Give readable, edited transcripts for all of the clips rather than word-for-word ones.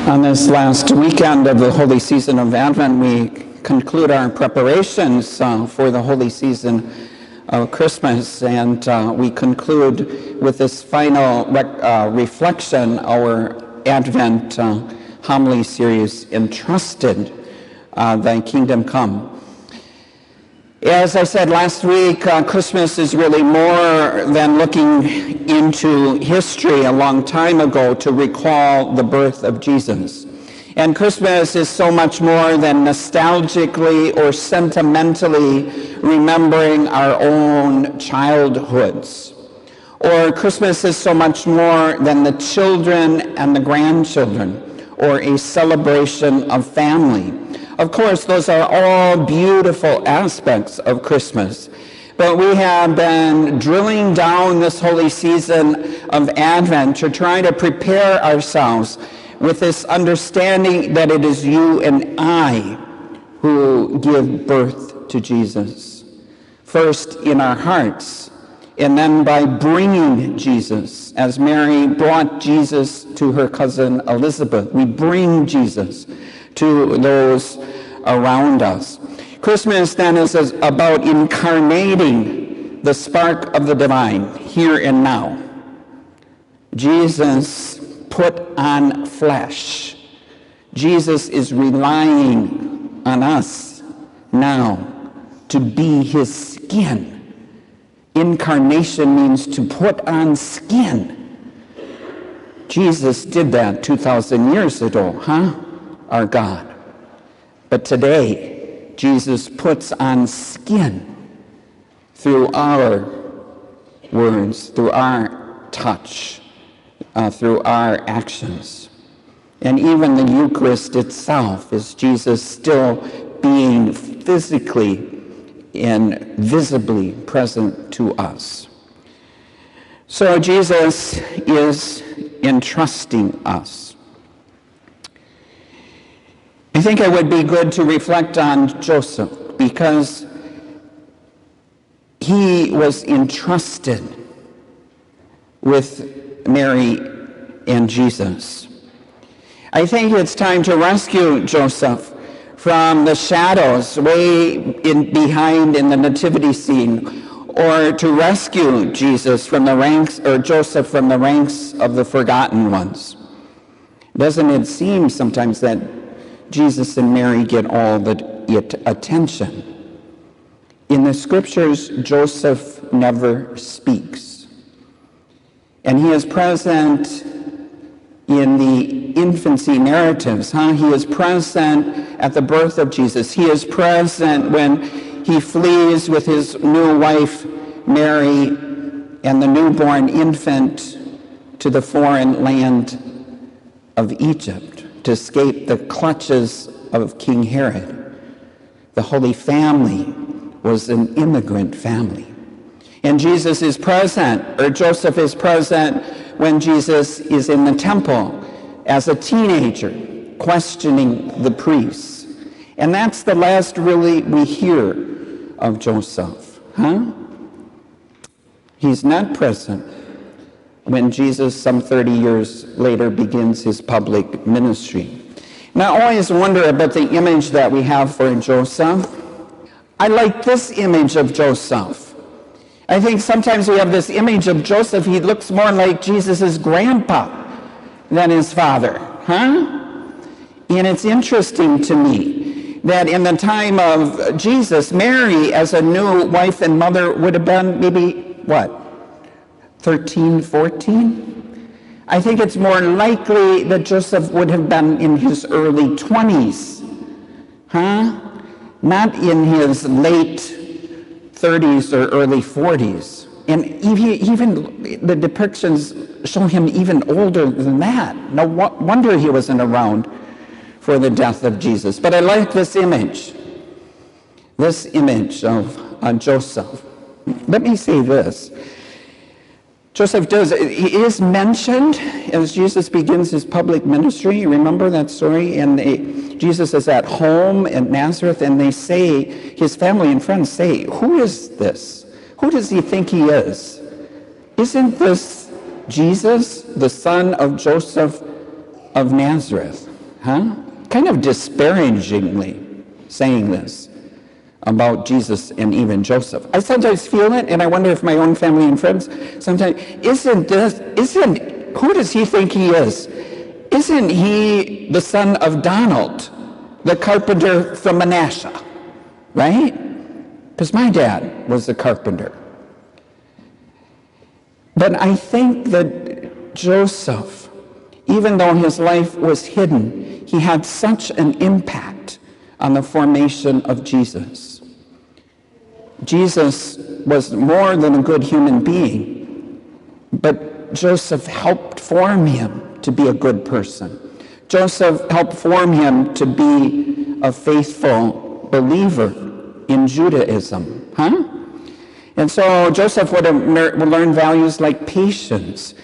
On this last weekend of the Holy Season of Advent, we conclude our preparations for the Holy Season of Christmas, and we conclude with this final reflection, our Advent homily series, Entrusted, Thy Kingdom Come. As I said last week, Christmas is really more than looking into history a long time ago to recall the birth of Jesus. And Christmas is so much more than nostalgically or sentimentally remembering our own childhoods. Or Christmas is so much more than the children and the grandchildren, or a celebration of family. Of course, those are all beautiful aspects of Christmas. But we have been drilling down this holy season of Advent to try to prepare ourselves with this understanding that it is you and I who give birth to Jesus. First in our hearts, and then by bringing Jesus. As Mary brought Jesus to her cousin Elizabeth, we bring Jesus to those around us. Christmas then is about incarnating the spark of the divine here and now. Jesus put on flesh. Jesus is relying on us now to be his skin. Incarnation means to put on skin. Jesus did that 2,000 years ago, our God. But today, Jesus puts on skin through our words, through our touch, through our actions. And even the Eucharist itself is Jesus still being physically and visibly present to us. So Jesus is entrusting us. I think it would be good to reflect on Joseph, because he was entrusted with Mary and Jesus. I think it's time to rescue Joseph from the shadows way behind in the nativity scene, or to rescue Jesus from the ranks, or Joseph from the ranks of the forgotten ones. Doesn't it seem sometimes that Jesus and Mary get all the attention? In the scriptures, Joseph never speaks. And he is present in the infancy narratives. He is present at the birth of Jesus. He is present when he flees with his new wife, Mary, and the newborn infant to the foreign land of Egypt to escape the clutches of King Herod. The Holy Family was an immigrant family. And Jesus is present, or Joseph is present, when Jesus is in the temple as a teenager, questioning the priests. And that's the last really we hear of Joseph. He's not present when Jesus, some 30 years later, begins his public ministry. Now, I always wonder about the image that we have for Joseph. I like this image of Joseph. I think sometimes we have this image of Joseph. He looks more like Jesus' grandpa than his father. And it's interesting to me that in the time of Jesus, Mary, as a new wife and mother, would have been maybe, 13, 14? I think it's more likely that Joseph would have been in his early 20s. Not in his late 30s or early 40s. And even the depictions show him even older than that. No wonder he wasn't around for the death of Jesus. But I like this image of Joseph. Let me say this. Joseph he is mentioned as Jesus begins his public ministry. Remember that story? And Jesus is at home in Nazareth, and they say, his family and friends say, who is this? Who does he think he is? Isn't this Jesus, the son of Joseph of Nazareth? Kind of disparagingly saying this about Jesus and even Joseph. I sometimes feel it, and I wonder if my own family and friends sometimes, who does he think he is? Isn't he the son of Donald, the carpenter from Manasseh, right? Because my dad was a carpenter. But I think that Joseph, even though his life was hidden, he had such an impact on the formation of Jesus. Jesus was more than a good human being, but Joseph helped form him to be a good person. Joseph helped form him to be a faithful believer in Judaism, And so Joseph would have learned values like patience.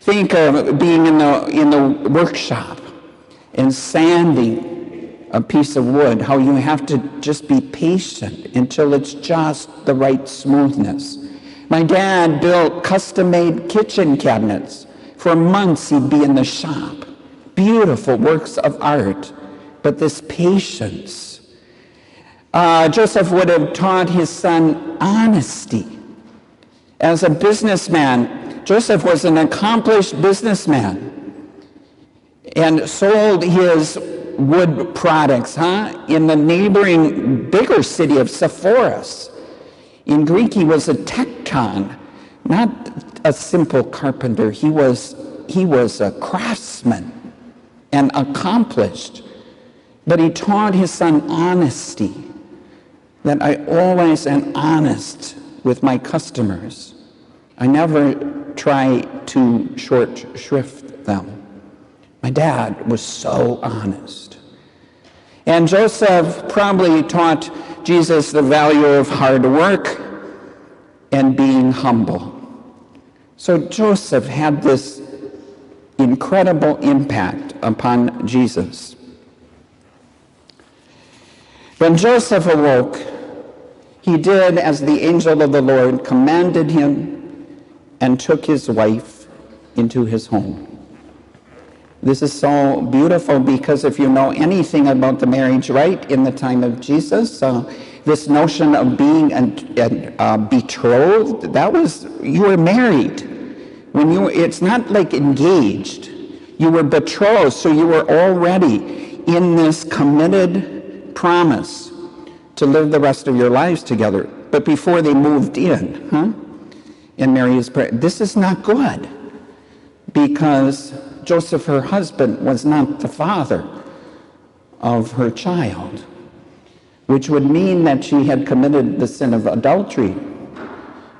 Think of being in the workshop and sanding a piece of wood, how you have to just be patient until it's just the right smoothness. My dad built custom-made kitchen cabinets. For months he'd be in the shop. Beautiful works of art, but this patience. Joseph would have taught his son honesty. As a businessman, Joseph was an accomplished businessman and sold his wood products in the neighboring bigger city of Sepphoris. In Greek, he was a tekton, not a simple carpenter. He was a craftsman and accomplished. But he taught his son honesty, that I always am honest with my customers. I never try to short shrift them. My dad was so honest. And Joseph probably taught Jesus the value of hard work and being humble. So Joseph had this incredible impact upon Jesus. When Joseph awoke, he did as the angel of the Lord commanded him and took his wife into his home. This is so beautiful because if you know anything about the marriage rite in the time of Jesus, this notion of being betrothed, you were married. It's not like engaged. You were betrothed, so you were already in this committed promise to live the rest of your lives together. But before they moved in, and Mary is pregnant, this is not good because Joseph, her husband, was not the father of her child, which would mean that she had committed the sin of adultery.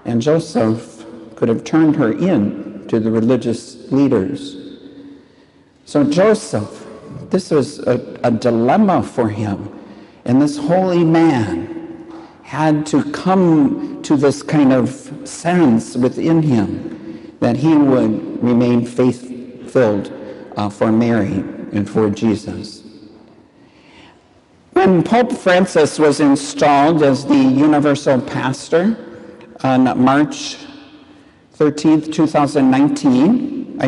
And Joseph could have turned her in to the religious leaders. So Joseph, this was a dilemma for him. And this holy man had to come to this kind of sense within him that he would remain faith-filled for Mary and for Jesus. When Pope Francis was installed as the universal pastor on March 13th, 2019,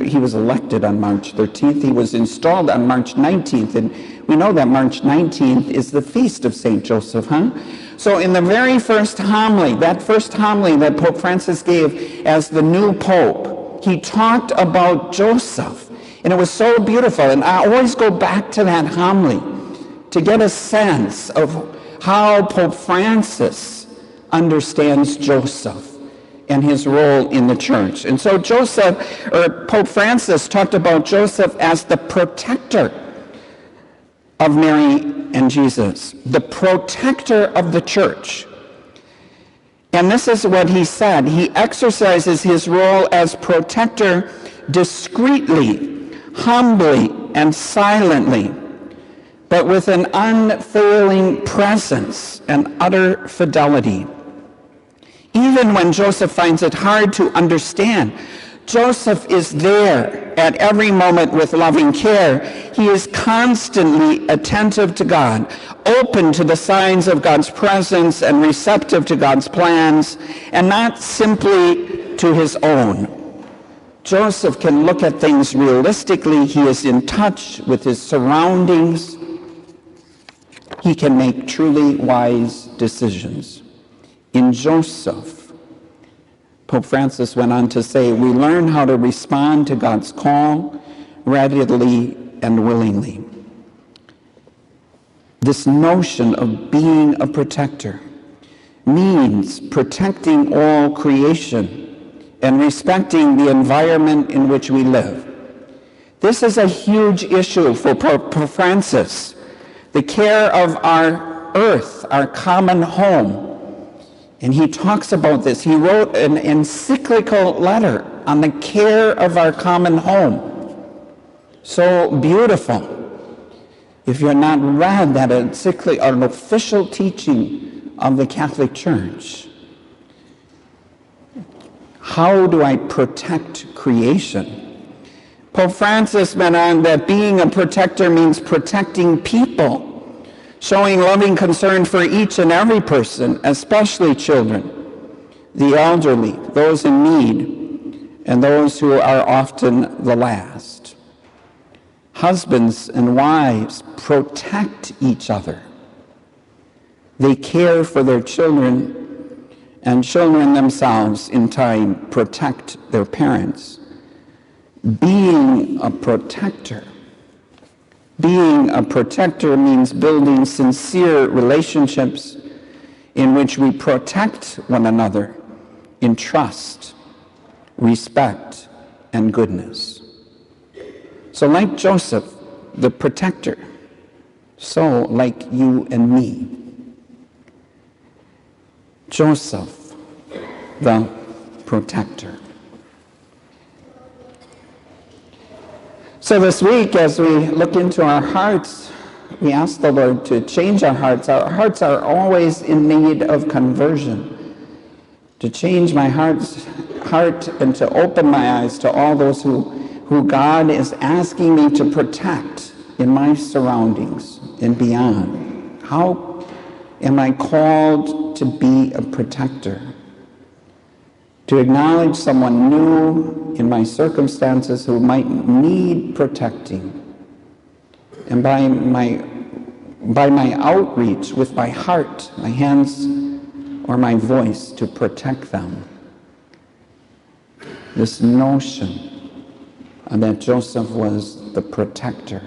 he was elected on March 13th. He was installed on March 19th, and we know that March 19th is the feast of St. Joseph, So in the very first homily, that Pope Francis gave as the new Pope, he talked about Joseph, and it was so beautiful. And I always go back to that homily to get a sense of how Pope Francis understands Joseph and his role in the church. And so Pope Francis talked about Joseph as the protector of Mary and Jesus, the protector of the church. And this is what he said. He exercises his role as protector discreetly, humbly, and silently, but with an unfailing presence and utter fidelity. Even when Joseph finds it hard to understand, Joseph is there at every moment with loving care. He is constantly attentive to God, open to the signs of God's presence and receptive to God's plans, and not simply to his own. Joseph can look at things realistically. He is in touch with his surroundings. He can make truly wise decisions. In Joseph, Pope Francis went on to say, we learn how to respond to God's call readily and willingly. This notion of being a protector means protecting all creation and respecting the environment in which we live. This is a huge issue for Pope Francis. The care of our earth, our common home. And he talks about this. He wrote an encyclical letter on the care of our common home. So beautiful. If you're not read that encyclical, an official teaching of the Catholic Church. How do I protect creation? Pope Francis went on that being a protector means protecting people, showing loving concern for each and every person, especially children, the elderly, those in need, and those who are often the last. Husbands and wives protect each other. They care for their children, and children themselves, in time, protect their parents. Being a protector means building sincere relationships in which we protect one another in trust, respect, and goodness. So like Joseph, the protector, so like you and me. Joseph, the protector. So this week, as we look into our hearts, we ask the Lord to change our hearts. Our hearts are always in need of conversion. To change my heart and to open my eyes to all those who God is asking me to protect in my surroundings and beyond. How am I called to be a protector? To acknowledge someone new in my circumstances who might need protecting. And by my outreach with my heart, my hands, or my voice to protect them. This notion that Joseph was the protector.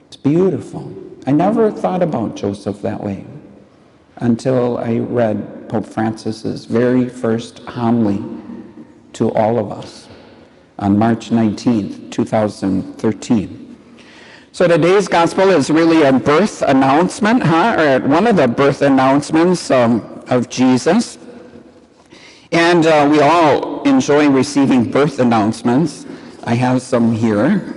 It's beautiful. I never thought about Joseph that way until I read Pope Francis's very first homily to all of us on March 19th, 2013. So today's gospel is really a birth announcement, or one of the birth announcements of Jesus. And we all enjoy receiving birth announcements. I have some here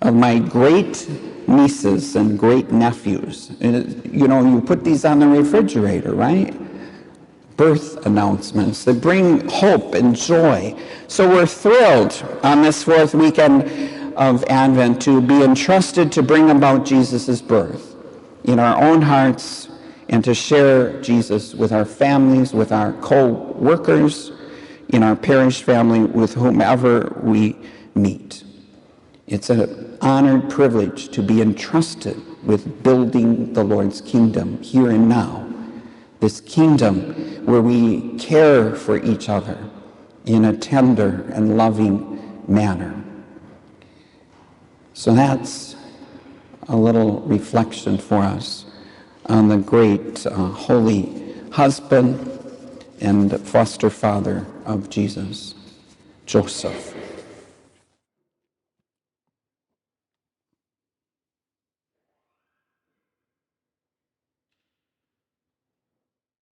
of my great nieces and great nephews. You know, you put these on the refrigerator, right? Birth announcements that bring hope and joy. So we're thrilled on this fourth weekend of Advent to be entrusted to bring about Jesus' birth in our own hearts and to share Jesus with our families, with our co-workers, in our parish family, with whomever we meet. It's an honored privilege to be entrusted with building the Lord's kingdom here and now. This kingdom where we care for each other in a tender and loving manner. So that's a little reflection for us on the great holy husband and foster father of Jesus, Joseph.